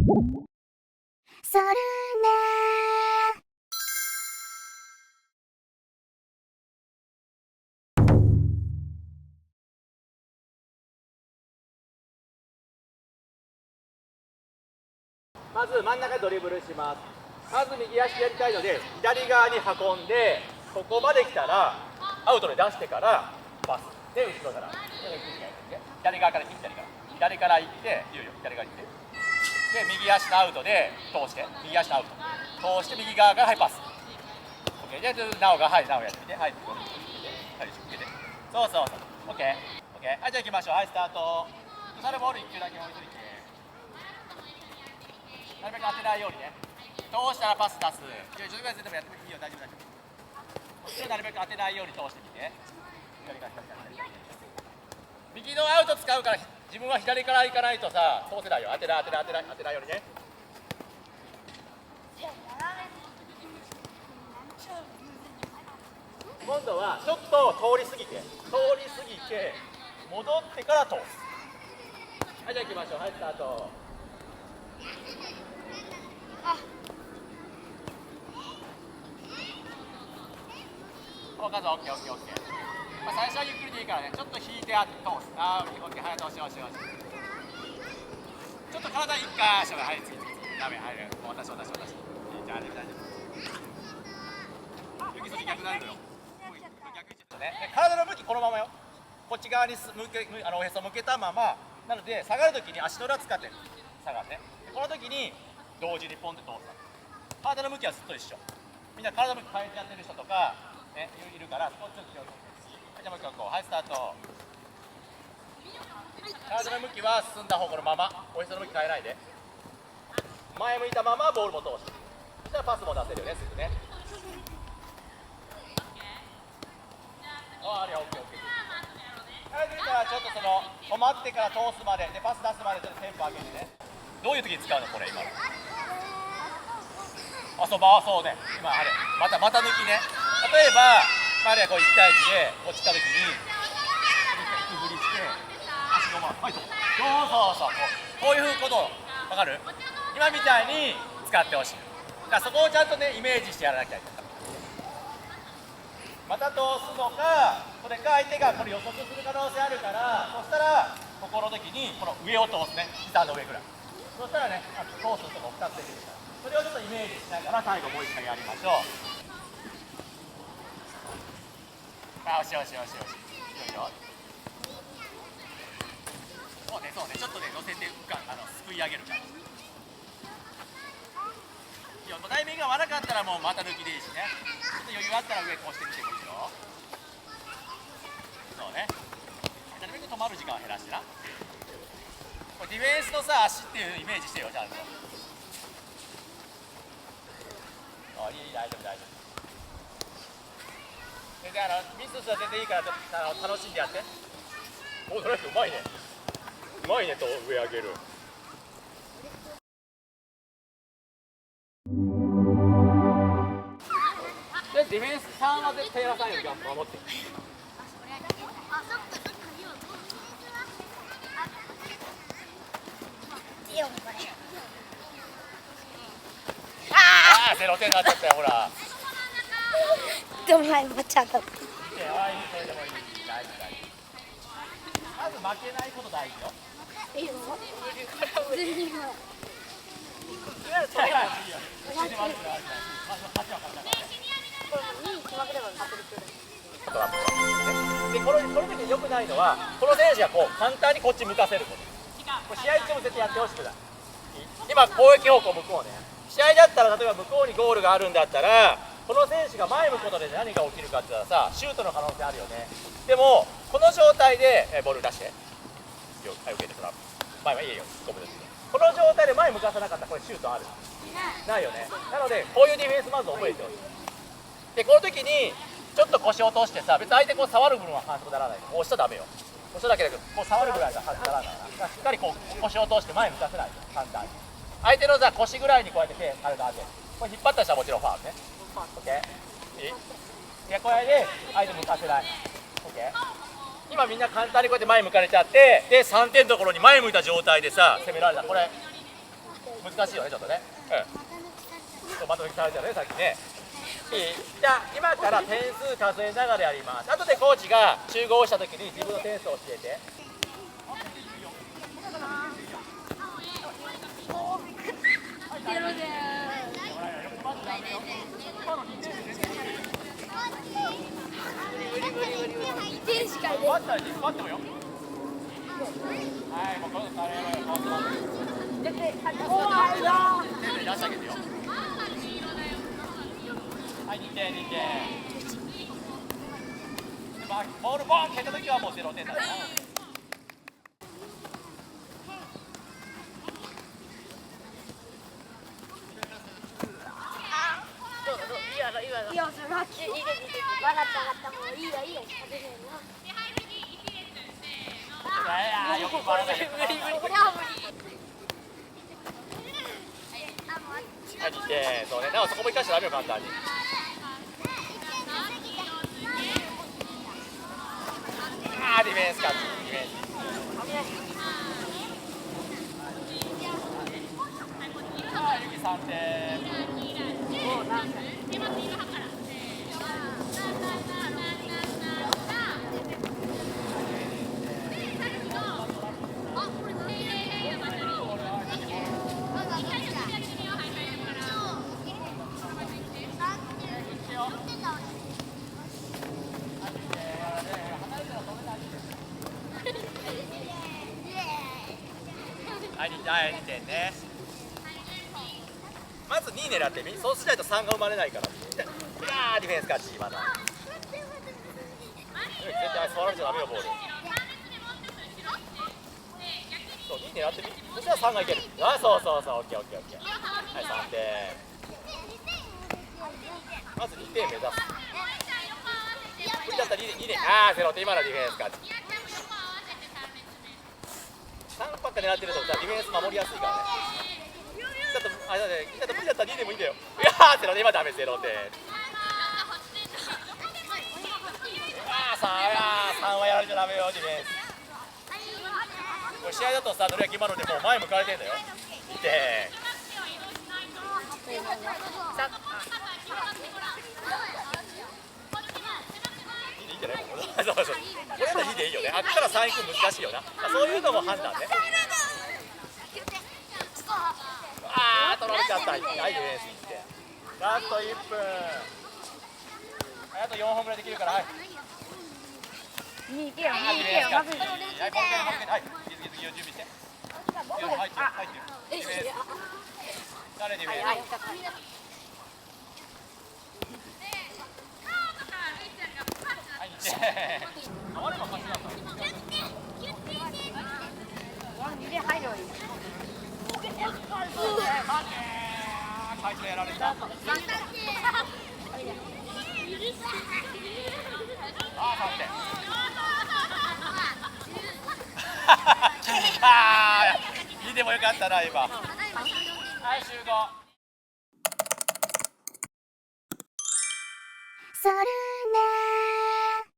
それねまず真ん中でドリブルします。まず右足でやりたいので左側に運んで、ここまで来たらアウトで出してからパスで後ろから、左側から左から行って、いいよ左側に行って、で右足のアウトで通して、右足のアウト通して右側からはいパス。 OK でなおがはいなおやってみて、はいここにはい受けて、そうそうそう OK はいじゃあ行きましょう。はいスタート。それボール1球だけ置いといて、なるべく当てないようにね。通したらパス出す。10ぐらいでもやってもいいよ、大丈夫大丈夫。こっちをなるべく当てないように通してみて。右のアウト使うから自分は左から行かないとさ通せないよ。当てないようにね。今度はちょっと通り過ぎて戻ってから通す。はいじゃあ行きましょう。はいスタート。分かった、オッケー。まあ、最初はゆっくりでいいからね、ちょっと引いて通す。あー、オッケー、はい、通しよし。ちょっと体一回、はい、次。ダメ、入る。私。いいじゃあ、大丈夫。行き筋逆になるのよ。逆ね。体の向きこのままよ。こっち側におへそ向けたまま。なので、下がるときに足の裏使って下がって。この時に同時にポンって通す。体の向きはずっと一緒。みんな体の向き変えてやってる人とか、ね、いるから、こっちを気をつけて。じゃあもう一回こう、はい、スタート。体の向きは進んだ方向のまま、おへその向き変えないで。前向いたままボールも通して。そしたらパスも出せるよね、すぐね。あれ、オッケー。はい、次からちょっと止まってから通すまで、で、パス出すまでちょっとテンポ上げてね。どういう時に使うのこれ、今の。そうね。今、あれ、また抜きね。例えば、あれはこう1対1で落ちたときに、振りして、足のまま、はい、そう、こういうこと、わかる？今みたいに使ってほしい。だからそこをちゃんとね、イメージしてやらなきゃいけない。また通すのか、それか相手がこれ予測する可能性あるから、そしたら、ここの時に、この上を通すね、膝の上ぐらい。そしたらね、通すとこ2つできるから。それをちょっとイメージしながら、最後もう1回やりましょう。よし。いいよ。そうね、ちょっとね、乗せてすくい上げるから。いや、タイミングが悪かったらもうまた抜きでいいしね。ちょっと余裕あったら上こうしてみてもいいよ。そうね。なるべく止まる時間を減らしてな。これディフェンスのさ、足っていうイメージしてよ、ちゃんと。いい、大丈夫。でミスしたら全然いいから楽しんでやって。お、ドライブうまいねと上上げる。でディフェンス3は絶対やらさないように守って。0点になっちゃったよ、ほら。でも前もちゃんと。それでもいい。大丈夫。まず負けないこと大事よ。いいよ。で、この時に良くないのは、この選手がこう簡単にこっち向かせること。これ試合中も絶対やってほしくない。今攻撃方向向こうね。試合だったら例えば向こうにゴールがあるんだったら、この選手が前向くことで何が起きるかって言ったらさ、シュートの可能性あるよね。でもこの状態でボール出して、はい、受けてトラップ。前はいいよ、この状態で前向かさなかったらこれシュートある？ないよね。なのでこういうディフェンスまず覚えてほしい。でこの時にちょっと腰を落としてさ、別に相手こう触る部分は反則にならない。押しちゃダメよ。押しただけだけど、こう触るぐらいが反則にならないから、しっかりこう腰を落として前向かせないと簡単に。相手のさ腰ぐらいにこうやって手あるのあって、これ引っ張った人はもちろんファウルね。オッケー。いい？でこれで相手向かせない。オッケー。今みんな簡単にこうやって前向かれちゃって、で3点のところに前向いた状態でさ攻められた。これ難しいよねちょっとね。そうまとめされたよねさっきね。いいじゃあ今から点数数えながらやります。後でコーチが集合した時に自分の点数を教えて。バッターに引っ張ってもよ。はい、もうこのカレーはよ。出してあげてよ。はい、2点、2点。ボールボーン蹴ったときはもう0点だよ。いや、それは分かった分かった、もういいよいいよ、食べれるな。よく回らない。これは無理。はい、2点。そうね、なおそこも生かしちゃダメよ、簡単に。ディフェンスか、ディフェンス。ゆき3点。はい、2点ね。まず2狙ってみ、そうしないと3が生まれないから。ディフェンス勝ち、まだ。絶対触られちゃダメよ、ボール。そう、2狙ってみ。そしたら3がいける。そうそうそう、オッケーオッケーオッケー。はい、3点。まず2点目指す。無理だったら2点。0点、今のディフェンス勝ち。3ばっか狙ってるとさ、ディフェンス守りやすいからね。ちょっとあれだね、無理だったら2でもいいんだよ。0点、今ダメ、0点。3はやられちゃダメよ、ディフェンス。これ試合だとさ、どれが決まるんで、もう前向かれてんだよ。2点。いいんじゃない？そうそう。これだったら2でいいよね。あっから3行く難しいよな。そういうのも判断ね。取られちゃった。はい、ディフェンス1点。ラスト1分。あと4本ぐらいできるから、はい。2いけよ、2いけよ、まずい。はい、次を準備して。入ってる。誰ディフェンス？はい、2点。あれば勝ちだった。2で入るよ。最初やられた。3点。見てもよかったな、今。はい、集合。それ